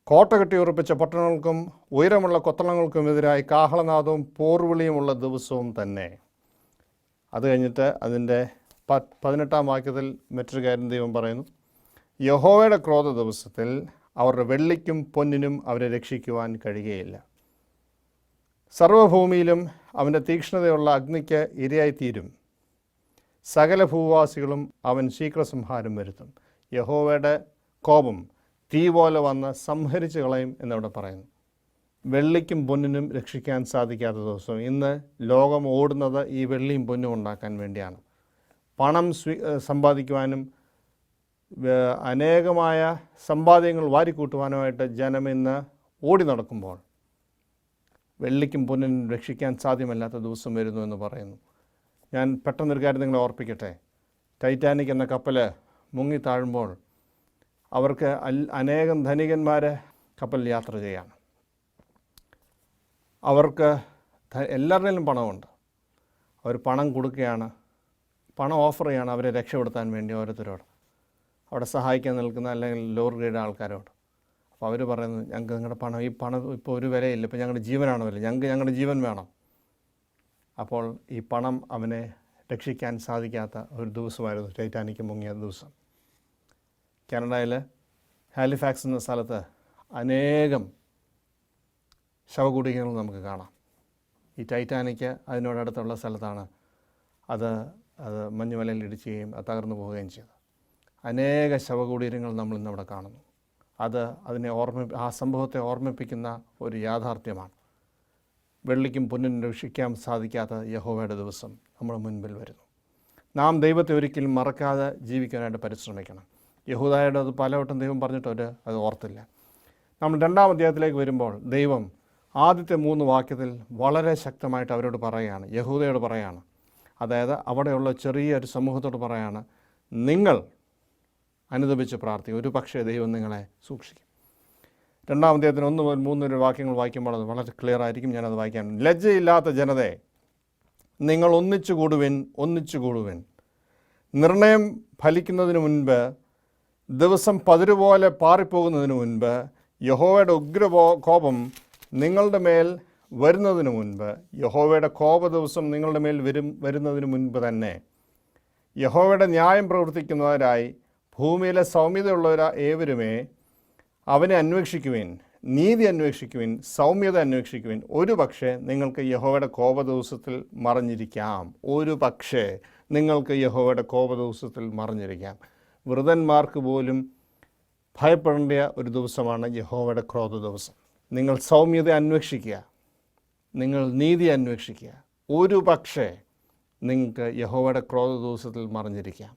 കോട്ട കെട്ടിയുറപ്പിച്ച പട്ടണങ്ങൾക്കും ഉയരമുള്ള കൊത്തളങ്ങൾക്കുമെതിരായി കാഹളനാദവും പോർവിളിയുമുള്ള ദിവസവും തന്നെ. അത് കഴിഞ്ഞിട്ട് അതിൻ്റെ 18 വാക്യത്തിൽ മറ്റൊരു കാര്യം ദൈവം പറയുന്നു, യഹോവയുടെ ക്രോധ ദിവസത്തിൽ അവരുടെ വെള്ളിക്കും പൊന്നിനും അവരെ രക്ഷിക്കുവാൻ കഴിയുകയില്ല. സർവ്വഭൂമിയിലും അവൻ്റെ തീക്ഷ്ണതയുള്ള അഗ്നിക്ക് ഇരയായിത്തീരും. സകല ഭൂവാസികളും അവൻ ശീഘ്രസംഹാരം വരുത്തും. യഹോവയുടെ കോപം തീ പോലെ വന്ന് സംഹരിച്ച് കളയും എന്നവിടെ പറയുന്നു. വെള്ളിക്കും പൊന്നിനും രക്ഷിക്കാൻ സാധിക്കാത്ത ദിവസം. ഇന്ന് ലോകം ഓടുന്നത് ഈ വെള്ളിയും പൊന്നും ഉണ്ടാക്കാൻ വേണ്ടിയാണ്. പണം സമ്പാദിക്കുവാനും അനേകമായ സമ്പാദ്യങ്ങൾ വാരിക്കൂട്ടുവാനുമായിട്ട് ജനം ഇന്ന് ഓടി നടക്കുമ്പോൾ വെള്ളിക്കും പൊന്നിനും രക്ഷിക്കാൻ സാധ്യമല്ലാത്ത ദിവസം വരുന്നു എന്ന് പറയുന്നു. ഞാൻ പെട്ടെന്നൊരു കാര്യം നിങ്ങളെ ഓർപ്പിക്കട്ടെ. ടൈറ്റാനിക് എന്ന കപ്പൽ മുങ്ങി താഴുമ്പോൾ അവർക്ക് അനേകം ധനികന്മാർ കപ്പലിൽ യാത്ര ചെയ്യാണ്. അവർക്ക് എല്ലാവരുടെയും പണമുണ്ട്. അവർ പണം കൊടുക്കുകയാണ്, പണം ഓഫർ ചെയ്യാണ് അവരെ രക്ഷപ്പെടുത്താൻ വേണ്ടി ഓരോരുത്തരോട്, അവിടെ സഹായിക്കാൻ നിൽക്കുന്ന അല്ലെങ്കിൽ ലോവർ ഗ്രേഡ് ആൾക്കാരോട്. അപ്പോൾ അവർ പറയുന്നത്, ഞങ്ങൾക്ക് നിങ്ങളുടെ പണം, ഈ പണം ഇപ്പോൾ ഒരു വിലയില്ല, ഇപ്പോൾ ഞങ്ങളുടെ ജീവനാണ് വില, ഞങ്ങളുടെ ജീവൻ വേണം. അപ്പോൾ ഈ പണം അവനെ രക്ഷിക്കാൻ സാധിക്കാത്ത ഒരു ദിവസമായിരുന്നു ടൈറ്റാനിക് മുങ്ങിയ ദിവസം. കാനഡയിൽ ഹാലിഫാക്സ് എന്ന സ്ഥലത്ത് അനേകം ശവകുടീരങ്ങൾ നമുക്ക് കാണാം. ഈ ടൈറ്റാനിക് അതിനോടടുത്തുള്ള സ്ഥലത്താണ് അത് മഞ്ഞുമലയിൽ ഇടിച്ചുകയും അത് തകർന്നു പോവുകയും ചെയ്തത്. അനേക ശവകുടീരങ്ങൾ നമ്മൾ ഇന്നവിടെ കാണുന്നു. ആ സംഭവത്തെ ഓർമ്മിപ്പിക്കുന്ന ഒരു യാഥാർത്ഥ്യമാണ്. വെള്ളിക്കും പൊന്നിനും രക്ഷിക്കാൻ സാധിക്കാത്ത യഹോവയുടെ ദിവസം നമ്മുടെ മുൻപിൽ വരുന്നു. നാം ദൈവത്തെ ഒരിക്കലും മറക്കാതെ ജീവിക്കാനായിട്ട് പരിശ്രമിക്കണം. യഹൂദായുടെ അത് പലവട്ടം ദൈവം പറഞ്ഞിട്ട് അത് ഓർത്തില്ല. നമ്മൾ 2-ാം അധ്യായത്തിലേക്ക് വരുമ്പോൾ ദൈവം ആദ്യത്തെ 3 വാക്യത്തിൽ വളരെ ശക്തമായിട്ട് അവരോട് പറയുകയാണ്, യഹൂദയോട് പറയുകയാണ്. അതായത് അവിടെയുള്ള ചെറിയൊരു സമൂഹത്തോട് പറയുകയാണ്, നിങ്ങൾ അനുദപിച്ച് പ്രാർത്ഥിക്കും, ഒരു പക്ഷേ ദൈവം നിങ്ങളെ സൂക്ഷിക്കും. 2-ാം അധ്യായത്തിന് 1 മുതൽ 3 വരെ വാക്യങ്ങൾ വായിക്കുമ്പോൾ അത് വളരെ ക്ലിയർ ആയിരിക്കും. ഞാനത് വായിക്കാൻ. ലജ്ജയില്ലാത്ത ജനതയെ, നിങ്ങൾ ഒന്നിച്ചു കൂടുവിൻ. നിർണയം ഫലിക്കുന്നതിന് മുൻപ്, ദിവസം പതിരുപോലെ പാറിപ്പോകുന്നതിന് മുൻപ്, യഹോവയുടെ കോപം നിങ്ങളുടെ മേൽ വരുന്നതിന് മുൻപ്, യഹോവയുടെ കോപ ദിവസം നിങ്ങളുടെ മേൽ വരുന്നതിന് മുൻപ് തന്നെ യഹോവയുടെ ന്യായം പ്രവർത്തിക്കുന്നവരായി ഭൂമിയിലെ സൗമ്യതയുള്ളവരാ ഏവരുമേ അവനെ അന്വേഷിക്കുവിൻ, നീതി അന്വേഷിക്കുവിൻ, സൗമ്യത അന്വേഷിക്കുവിൻ. ഒരു പക്ഷേ നിങ്ങൾക്ക് യഹോവയുടെ കോപ ദിവസത്തിൽ മറഞ്ഞിരിക്കാം. ഒരു പക്ഷേ നിങ്ങൾക്ക് യഹോവയുടെ കോപ ദിവസത്തിൽ മറഞ്ഞിരിക്കാം. വൃതന്മാർക്ക് പോലും ഭയപ്പെടേണ്ട ഒരു ദിവസമാണ് യഹോവയുടെ ക്രോധ ദിവസം. നിങ്ങൾ സൗമ്യത അന്വേഷിക്കുക, നിങ്ങൾ നീതി അന്വേഷിക്കുക. ഒരു പക്ഷേ നിങ്ങൾക്ക് യഹോവയുടെ ക്രോധ ദിവസത്തിൽ മറഞ്ഞിരിക്കാം.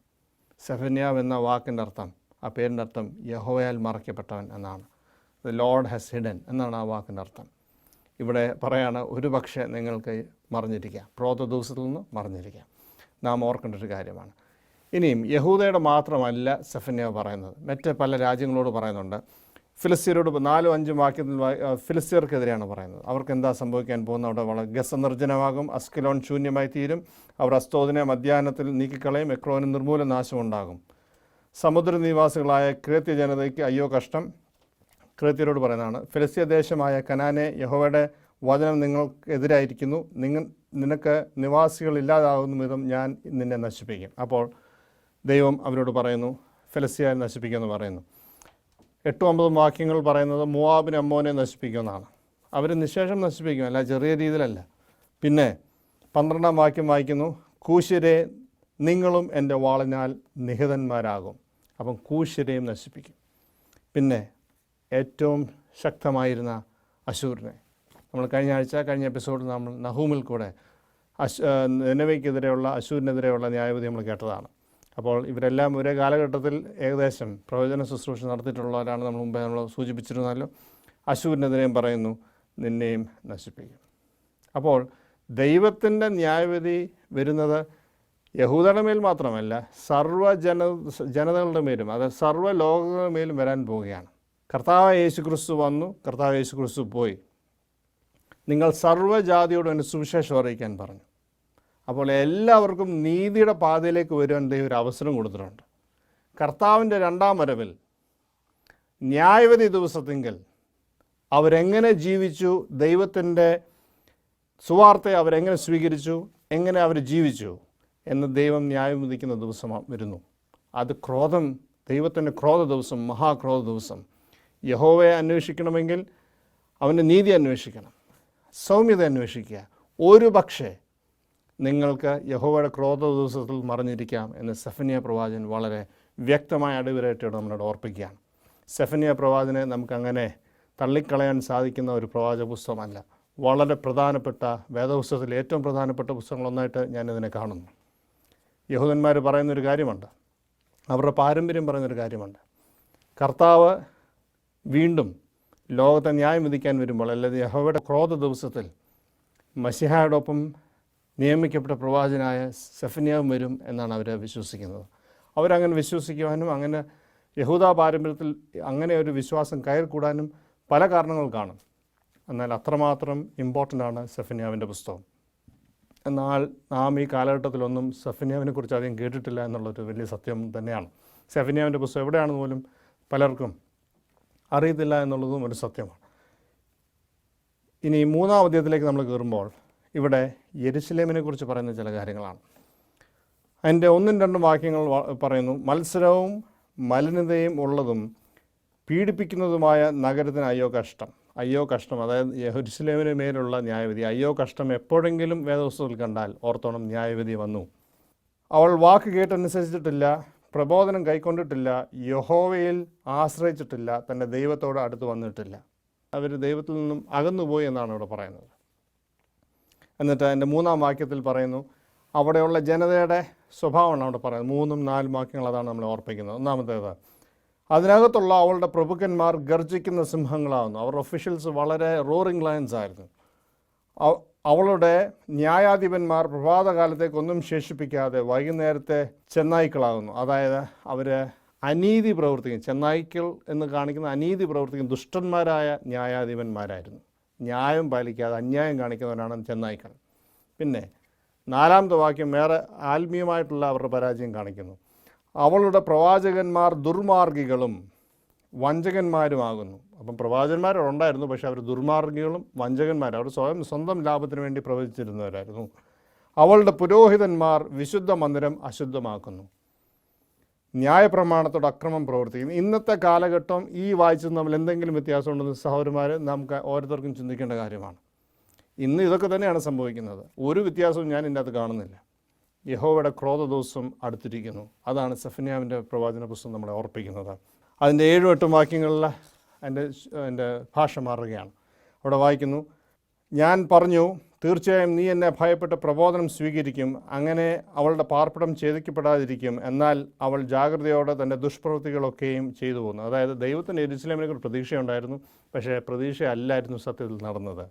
സെഫന്യാവ് എന്ന വാക്കിൻ്റെ അർത്ഥം, ആ പേരിൻ്റെ അർത്ഥം യഹോവയാൽ മറയ്ക്കപ്പെട്ടവൻ എന്നാണ്. ദ ലോർഡ് ഹാസ് ഹിഡൻ എന്നാണ് ആ വാക്കിൻ്റെ അർത്ഥം. ഇവിടെ പറയാണ്, ഒരു പക്ഷേ നിങ്ങൾക്ക് മറഞ്ഞിരിക്കാം, ക്രോധ ദിവസത്തിൽ നിന്ന് മറഞ്ഞിരിക്കാം. നാം ഓർക്കേണ്ട ഒരു കാര്യമാണ്. ഇനിയും യഹൂദയുടെ മാത്രമല്ല സെഫന്യാവ് പറയുന്നത്, മറ്റ് പല രാജ്യങ്ങളോട് പറയുന്നുണ്ട്. ഫിലിസ്തീനോട് 4-5 വാക്യത്തിൽ ഫിലിസ്തീർക്കെതിരെയാണ് പറയുന്നത്. അവർക്ക് എന്താ സംഭവിക്കാൻ പോകുന്നത്? അവിടെ വളരെ ഗസനിർജ്ജനമാകും, അസ്കലോൺ ശൂന്യമായി തീരും, അവർ അസ്തോദിനെ മധ്യാഹ്നത്തിൽ നീക്കിക്കളയും, എക്രോന് നിർമൂല നാശമുണ്ടാകും. സമുദ്രനിവാസികളായ ക്രേത്യ ജനതയ്ക്ക് അയ്യോ കഷ്ടം. ക്രേത്യരോട് പറയുന്നതാണ്, ഫിലിസ്തീയ ദേശമായ കനാനെ, യഹോവയുടെ വചനം നിങ്ങൾക്കെതിരായിരിക്കുന്നു, നിനക്ക് നിവാസികളില്ലാതാകുന്ന വിധം ഞാൻ നിന്നെ നശിപ്പിക്കും. അപ്പോൾ ദൈവം അവരോട് പറയുന്നു, ഫിലിസ്തീയരെ നശിപ്പിക്കുമെന്ന് പറയുന്നു. 8-9 വാക്യങ്ങൾ പറയുന്നത് മോവാബിനെ, അമ്മോനെ നശിപ്പിക്കുമെന്നാണ്. അവർ നിശേഷം നശിപ്പിക്കും, അല്ല ചെറിയ രീതിയിലല്ല. പിന്നെ 12-ാം വാക്യം വായിക്കുന്നു, കൂശ്യരെ നിങ്ങളും എൻ്റെ വാളിനാൽ നിഹിതന്മാരാകും. അപ്പം കൂശ്യരെയും നശിപ്പിക്കും. പിന്നെ ഏറ്റവും ശക്തമായിരുന്ന അശൂരിനെ. നമ്മൾ കഴിഞ്ഞ എപ്പിസോഡിൽ നമ്മൾ നഹൂമിൽ കൂടെ നിനവയ്ക്കെതിരെയുള്ള അശൂരിനെതിരെയുള്ള ന്യായവിധി നമ്മൾ കേട്ടതാണ്. അപ്പോൾ ഇവരെല്ലാം ഒരേ കാലഘട്ടത്തിൽ ഏകദേശം പ്രവചന ശുശ്രൂഷ നടത്തിയിട്ടുള്ളവരാണ്. നമ്മൾ സൂചിപ്പിച്ചിരുന്നല്ലോ. അശൂരിനെതിരെയും പറയുന്നു, നിന്നെയും നശിപ്പിക്കും. അപ്പോൾ ദൈവത്തിൻ്റെ ന്യായവിധി വരുന്നത് യഹൂദരുടെ മേൽ മാത്രമല്ല, ജനതകളുടെ മേലും, അതായത് സർവ്വ ലോകങ്ങളുടെ മേലും വരാൻ പോവുകയാണ്. കർത്താവായ യേശുക്രിസ്തു വന്നു, കർത്താവായ യേശുക്രിസ്തു പോയി. നിങ്ങൾ സർവ്വജാതിയോട് ഒരു സുവിശേഷം അറിയിക്കാൻ പറഞ്ഞു. അപ്പോൾ എല്ലാവർക്കും നീതിയുടെ പാതയിലേക്ക് വരുവാൻ ദൈവം ഒരു അവസരം കൊടുത്തിട്ടുണ്ട്. കർത്താവിൻ്റെ രണ്ടാം വരവിൽ ന്യായവിധി ദിവസത്തെങ്കിൽ അവരെങ്ങനെ ജീവിച്ചു, ദൈവത്തിൻ്റെ സുവാർത്തയെ അവരെങ്ങനെ സ്വീകരിച്ചു, എങ്ങനെ അവർ ജീവിച്ചു എന്ന് ദൈവം ന്യായം വിധിക്കുന്ന ദിവസം വരുന്നു. അത് ദൈവത്തിൻ്റെ ക്രോധ ദിവസം, മഹാക്രോധ ദിവസം. യഹോവയെ അന്വേഷിക്കണമെങ്കിൽ അവൻ്റെ നീതി അന്വേഷിക്കണം, സൗമ്യത അന്വേഷിക്കുക. ഒരു പക്ഷേ നിങ്ങൾക്ക് യഹോവയുടെ ക്രോധ ദിവസത്തിൽ മറിഞ്ഞിരിക്കാം എന്ന് സെഫന്യാ പ്രവാചകൻ വളരെ വ്യക്തമായ അടിവരയിട്ടോട് നമ്മളോട് ഓർപ്പിക്കുകയാണ്. സെഫന്യാ പ്രവാചകനെ നമുക്കങ്ങനെ തള്ളിക്കളയാൻ സാധിക്കുന്ന ഒരു പ്രവാചക പുസ്തകമല്ല. വളരെ പ്രധാനപ്പെട്ട, വേദപുസ്തകത്തിൽ ഏറ്റവും പ്രധാനപ്പെട്ട പുസ്തകങ്ങളൊന്നായിട്ട് ഞാനിതിനെ കാണുന്നു. യഹൂദന്മാർ പറയുന്നൊരു കാര്യമുണ്ട്, അവരുടെ പാരമ്പര്യം പറയുന്നൊരു കാര്യമുണ്ട്. കർത്താവ് വീണ്ടും ലോകത്തെ ന്യായം വിധിക്കാൻ വരുമ്പോൾ, അല്ലെങ്കിൽ യഹോവയുടെ ക്രോധ ദിവസത്തിൽ മശിഹായോടൊപ്പം നിയമിക്കപ്പെട്ട പ്രവാചകനായ സെഫന്യാവും വരും എന്നാണ് അവർ വിശ്വസിക്കുന്നത്. അവരങ്ങനെ വിശ്വസിക്കുവാനും അങ്ങനെ യഹൂദ പാരമ്പര്യത്തിൽ അങ്ങനെ ഒരു വിശ്വാസം കയറിക്കൂടാനും പല കാരണങ്ങൾ കാണും. എന്നാൽ അത്രമാത്രം ഇമ്പോർട്ടൻ്റ് ആണ് സെഫന്യാവിൻ്റെ പുസ്തകം. എന്നാൽ നാം ഈ കാലഘട്ടത്തിലൊന്നും സെഫന്യാവിനെക്കുറിച്ച് അധികം കേട്ടിട്ടില്ല എന്നുള്ളൊരു വലിയ സത്യം തന്നെയാണ്. സെഫന്യാവിൻ്റെ പുസ്തകം എവിടെയാണെന്ന് പോലും പലർക്കും അറിയത്തില്ല എന്നുള്ളതും ഒരു സത്യമാണ്. ഇനി 3-ാം അധ്യായത്തിലേക്ക് നമ്മൾ കയറുമ്പോൾ ഇവിടെ യെരുശലേമിനെക്കുറിച്ച് പറയുന്ന ചില കാര്യങ്ങളാണ്. അതിൻ്റെ 1-2 വാക്യങ്ങൾ പറയുന്നു, മത്സരവും മലിനതയും ഉള്ളതും പീഡിപ്പിക്കുന്നതുമായ നഗരത്തിന് അയ്യോ കഷ്ടം. അയ്യോ കഷ്ടം, അതായത് യെരുശലേമിന് മേലുള്ള ന്യായവിധി. അയ്യോ കഷ്ടം എപ്പോഴെങ്കിലും വേദപുസ്തകത്തിൽ കണ്ടാൽ ഓർത്തോണം, ന്യായവിധി വന്നു. അവൾ വാക്ക് കേട്ടനുസരിച്ചിട്ടില്ല, പ്രബോധനം കൈക്കൊണ്ടിട്ടില്ല, യഹോവയിൽ ആശ്രയിച്ചിട്ടില്ല, തൻ്റെ ദൈവത്തോട് അടുത്ത് വന്നിട്ടില്ല. അവർ ദൈവത്തിൽ നിന്നും അകന്നുപോയി എന്നാണ് ഇവിടെ പറയുന്നത്. എന്നിട്ട് അതിൻ്റെ 3-ാം വാക്യത്തിൽ പറയുന്നു, അവിടെയുള്ള ജനതയുടെ സ്വഭാവമാണ് അവിടെ പറയുന്നത്. 3-4 വാക്യങ്ങൾ അതാണ് നമ്മൾ ഓർപ്പിക്കുന്നത്. ഒന്നാമത്തേത്, അതിനകത്തുള്ള അവളുടെ പ്രഭുക്കന്മാർ ഗർജിക്കുന്ന സിംഹങ്ങളാകുന്നു. അവരുടെ ഒഫീഷ്യൽസ് വളരെ റോറിംഗ് ലയൻസ് ആയിരുന്നു. അവളുടെ ന്യായാധിപന്മാർ പ്രഭാതകാലത്തേക്കൊന്നും ശേഷിപ്പിക്കാതെ വൈകുന്നേരത്തെ ചെന്നായ്ക്കളാകുന്നു. അതായത് അവർ അനീതി പ്രവർത്തിക്കും, ചെന്നായ്ക്കൾ എന്ന് കാണിക്കുന്ന അനീതി പ്രവർത്തിക്കും ദുഷ്ടന്മാരായ ന്യായാധിപന്മാരായിരുന്നു. ന്യായം പാലിക്കാതെ അന്യായം കാണിക്കുന്നവരാണ് ചെന്നായ്ക്കൾ. പിന്നെ 4-ാമത്തെ വാക്യം വേറെ ആത്മീയമായിട്ടുള്ള അവരുടെ പരാജയം കാണിക്കുന്നു. അവളുടെ പ്രവാചകന്മാർ ദുർമാർഗികളും വഞ്ചകന്മാരുമാകുന്നു. അപ്പം പ്രവാചകന്മാരുണ്ടായിരുന്നു, പക്ഷേ അവർ ദുർമാർഗികളും വഞ്ചകന്മാരും, അവർ സ്വന്തം ലാഭത്തിന് വേണ്ടി പ്രവചിച്ചിരുന്നവരായിരുന്നു. അവളുടെ പുരോഹിതന്മാർ വിശുദ്ധ മന്ദിരം അശുദ്ധമാക്കുന്നു. ന്യായപ്രമാണത്തോട് അക്രമം പ്രവർത്തിക്കുന്നു. ഇന്നത്തെ കാലഘട്ടം ഈ വായിച്ചത് നമ്മൾ എന്തെങ്കിലും വ്യത്യാസമുണ്ടെന്ന് സഹോദരന്മാർ നമുക്ക് ഓരോരുത്തർക്കും ചിന്തിക്കേണ്ട കാര്യമാണ്. ഇന്ന് ഇതൊക്കെ തന്നെയാണ് സംഭവിക്കുന്നത്. ഒരു വ്യത്യാസവും ഞാൻ ഇതിൻ്റെ അകത്ത് കാണുന്നില്ല. യഹോവയുടെ ക്രോധ ദിവസം അടുത്തിരിക്കുന്നു. അതാണ് സെഫന്യാവിൻ്റെ പ്രവാചന പുസ്തകം നമ്മളെ ഓർപ്പിക്കുന്നത്. അതിൻ്റെ 7-8 വാക്യങ്ങളിൽ എൻ്റെ ഭാഷ മാറുകയാണ്. അവിടെ വായിക്കുന്നു, ഞാൻ പറഞ്ഞു, തീർച്ചയായും നീ എന്നെ ഭയപ്പെട്ട് പ്രബോധനം സ്വീകരിക്കും, അങ്ങനെ അവളുടെ പാർപ്പിടം ഛേദിക്കപ്പെടാതിരിക്കും. എന്നാൽ അവൾ ജാഗ്രതയോടെ തൻ്റെ ദുഷ്പ്രവൃത്തികളൊക്കെയും ചെയ്തു പോകുന്നു. അതായത് ദൈവത്തിൻ്റെ യെരുശലേമിനെ ഒരു പ്രതീക്ഷയുണ്ടായിരുന്നു, പക്ഷേ പ്രതീക്ഷയല്ലായിരുന്നു സത്യത്തിൽ നടന്നത്.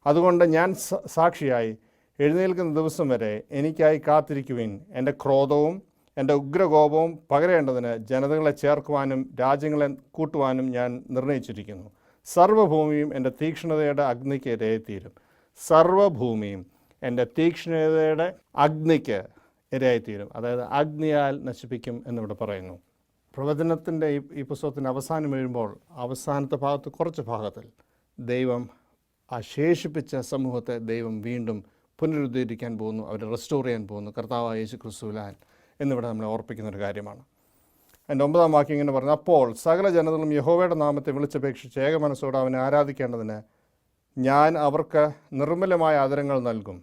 അതുകൊണ്ട് ഞാൻ സാക്ഷിയായി എഴുന്നേൽക്കുന്ന ദിവസം വരെ എനിക്കായി കാത്തിരിക്കുവിൻ. എൻ്റെ ക്രോധവും എൻ്റെ ഉഗ്രകോപവും പകരേണ്ടതിന് ജനതകളെ ചേർക്കുവാനും രാജ്യങ്ങളെ കൂട്ടുവാനും ഞാൻ നിർണയിച്ചിരിക്കുന്നു. സർവ്വഭൂമിയും എൻ്റെ തീക്ഷ്ണതയുടെ അഗ്നിക്ക് ഇരയായിത്തീരും. സർവ്വഭൂമിയും എൻ്റെ തീക്ഷ്ണതയുടെ അഗ്നിക്ക് ഇരയായിത്തീരും. അതായത് അഗ്നിയാൽ നശിപ്പിക്കും എന്നിവിടെ പറയുന്നു. പ്രവചനത്തിൻ്റെ ഈ പുസ്തകത്തിൻ്റെ അവസാനം വീഴുമ്പോൾ അവസാനത്തെ ഭാഗത്ത് കുറച്ച് ഭാഗത്തിൽ ദൈവം ശേഷിപ്പിച്ച സമൂഹത്തെ ദൈവം വീണ്ടും പുനരുദ്ധരിക്കാൻ പോകുന്നു, അവരെ റെസ്റ്റോർ ചെയ്യാൻ പോകുന്നു, കർത്താവായ യേശു ക്രിസ്തുവിനാൽ എന്നിവിടെ നമ്മളെ ഓർപ്പിക്കുന്നൊരു കാര്യമാണ്. എൻ്റെ 9-ാം വാക്യം ഇങ്ങനെ പറഞ്ഞു, അപ്പോൾ സകല ജനതകളും യഹോവയുടെ നാമത്തെ വിളിച്ചപേക്ഷിച്ച് ഏക മനസ്സോടെ അവനെ ആരാധിക്കേണ്ടതിന് ഞാൻ അവർക്ക് നിർമ്മലമായ ആദരങ്ങൾ നൽകും.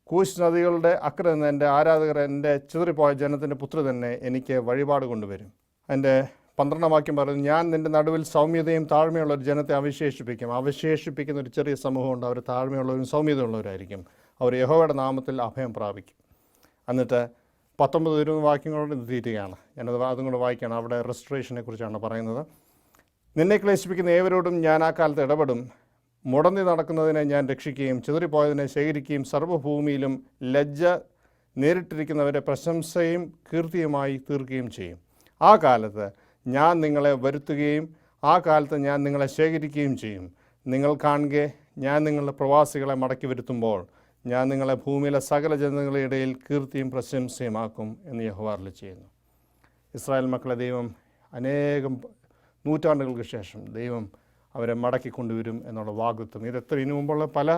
കൂശ് നദികളുടെ അക്കരെ നിന്ന് എൻ്റെ ആരാധകർ, എൻ്റെ ചിതറിപ്പോയ ജനത്തിൻ്റെ പുത്രി തന്നെ എനിക്ക് വഴിപാട് കൊണ്ടുവരും. എൻ്റെ 12 വാക്യം പറയുന്നു, ഞാൻ നിൻ്റെ നടുവിൽ സൗമ്യതയും താഴ്മയുള്ള ഒരു ജനത്തെ അവശേഷിപ്പിക്കും. അവശേഷിപ്പിക്കുന്ന ഒരു ചെറിയ സമൂഹമുണ്ട്. അവർ താഴ്മയുള്ളവരും സൗമ്യതയുള്ളവരായിരിക്കും. അവർ യഹോവയുടെ നാമത്തിൽ അഭയം പ്രാപിക്കും. എന്നിട്ട് 19-20 വാക്യങ്ങളോട് ഇത് തീരുകയാണ്. ഞാനത് അതും കൂടെ വായിക്കുകയാണ്. അവിടെ റെസ്റ്റോറേഷനെ കുറിച്ചാണ് പറയുന്നത്. നിന്നെ ക്ലേശിപ്പിക്കുന്ന ഏവരോടും ഞാൻ ആ കാലത്ത് ഇടപെടും. മുടന്തി നടക്കുന്നതിനെ ഞാൻ രക്ഷിക്കുകയും ചിതറിപ്പോയതിനെ ശേഖരിക്കുകയും സർവ്വഭൂമിയിലും ലജ്ജ നേരിട്ടിരിക്കുന്നവരെ പ്രശംസയും കീർത്തിയുമായി തീർക്കുകയും ചെയ്യും. ആ കാലത്ത് ഞാൻ നിങ്ങളെ വരുത്തുകയും ആ കാലത്ത് ഞാൻ നിങ്ങളെ ശേഖരിക്കുകയും ചെയ്യും. നിങ്ങൾ കാണുക, ഞാൻ നിങ്ങളുടെ പ്രവാസികളെ മടക്കി വരുത്തുമ്പോൾ ഞാൻ നിങ്ങളെ ഭൂമിയിലെ സകല ജനങ്ങളുടെ ഇടയിൽ കീർത്തിയും പ്രശംസയുമാക്കും എന്ന് യഹോവ അരുളിച്ചെയ്യുന്നു. ഇസ്രായേൽ മക്കളെ ദൈവം അനേകം നൂറ്റാണ്ടുകൾക്ക് ശേഷം ദൈവം അവരെ മടക്കി കൊണ്ടുവരും എന്നുള്ള വാഗ്ദത്തം ഇതിനു മുമ്പുള്ള പല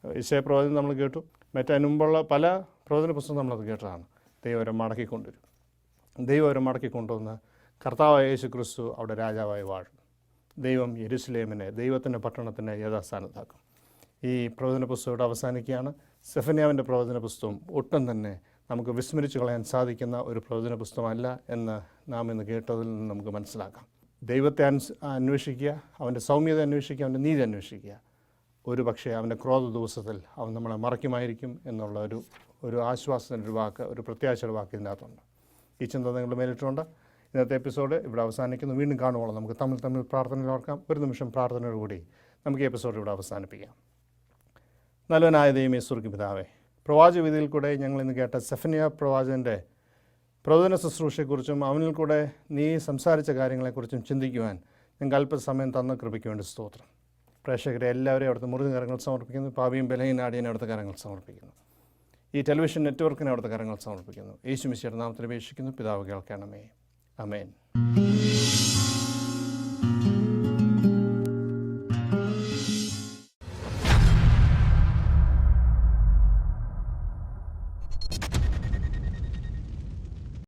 യെശയ്യാപ്രവചനം നമ്മൾ കേട്ടു. മറ്റതിനു മുമ്പുള്ള പല പ്രവചന പുസ്തകം നമ്മളത് കേട്ടതാണ്. ദൈവം അവരെ മടക്കിക്കൊണ്ടുവരും. ദൈവം അവരെ മടക്കിക്കൊണ്ടുവന്ന് കർത്താവായ യേശു ക്രിസ്തു അവിടെ രാജാവായി വാഴും. ദൈവം യെരുശലേമിനെ, ദൈവത്തിൻ്റെ പട്ടണത്തിനെ യഥാസ്ഥാനത്താക്കും. ഈ പ്രവചന പുസ്തകം ഇവിടെ അവസാനിക്കുകയാണ്. സെഫന്യാവിൻ്റെ പ്രവചന പുസ്തകം ഒട്ടും തന്നെ നമുക്ക് വിസ്മരിച്ചു കളയാൻ സാധിക്കുന്ന ഒരു പ്രവചന പുസ്തകമല്ല എന്ന് നാം ഇന്ന് കേട്ടതിൽ നിന്ന് നമുക്ക് മനസ്സിലാക്കാം. ദൈവത്തെ അന്വേഷിക്കുക, അവൻ്റെ സൗമ്യത അന്വേഷിക്കുക, അവൻ്റെ നീതി അന്വേഷിക്കുക. ഒരു പക്ഷേ അവൻ്റെ ക്രോധ ദിവസത്തിൽ അവൻ നമ്മളെ മറയ്ക്കുമായിരിക്കും എന്നുള്ള ഒരു ആശ്വാസത്തിൻ്റെ ഒരു വാക്ക്, ഒരു പ്രത്യാശയുടെ വാക്ക് ഇതിനകത്തുണ്ട്. ഈ ചിന്ത നിങ്ങളുടെ മേലിട്ടുണ്ട്. ഇന്നത്തെ എപ്പിസോഡ് ഇവിടെ അവസാനിക്കുന്നു. വീണ്ടും കാണുവോളം നമുക്ക് തമ്മിൽ പ്രാർത്ഥനയിൽ ഓർക്കാം. ഒരു നിമിഷം പ്രാർത്ഥനയോടുകൂടി നമുക്ക് ഈ എപ്പിസോഡ് ഇവിടെ അവസാനിപ്പിക്കാം. നല്ലവനായ ദൈവമേ, സ്വർഗ്ഗ പിതാവേ, പ്രവാചകവിധിയിൽ കൂടെ ഞങ്ങൾ ഇന്ന് കേട്ട സെഫന്യാ പ്രവാചകൻ്റെ പ്രവചന ശുശ്രൂഷയെക്കുറിച്ചും അവനിൽ കൂടെ നീ സംസാരിച്ച കാര്യങ്ങളെക്കുറിച്ചും ചിന്തിക്കുവാൻ ഞങ്ങൾക്ക് അല്പസമയം തന്ന കൃപയ്ക്ക് വേണ്ടി സ്തോത്രം. പ്രേക്ഷകരെ എല്ലാവരെയും അവിടുത്തെ മുറിഞ്ഞ കരങ്ങൾ സമർപ്പിക്കുന്നു. പാപിയും ബലഹീനാടിയനെ അവിടുത്തെ കരങ്ങൾ സമർപ്പിക്കുന്നു. ഈ ടെലിവിഷൻ നെറ്റ്വർക്കിനെ അവിടുത്തെ കരങ്ങൾ സമർപ്പിക്കുന്നു. യേശു മിശിഹായുടെ നാമത്തിൽ അപേക്ഷിക്കുന്നു. പിതാവ് കേൾക്കണമേ. ആമേൻ.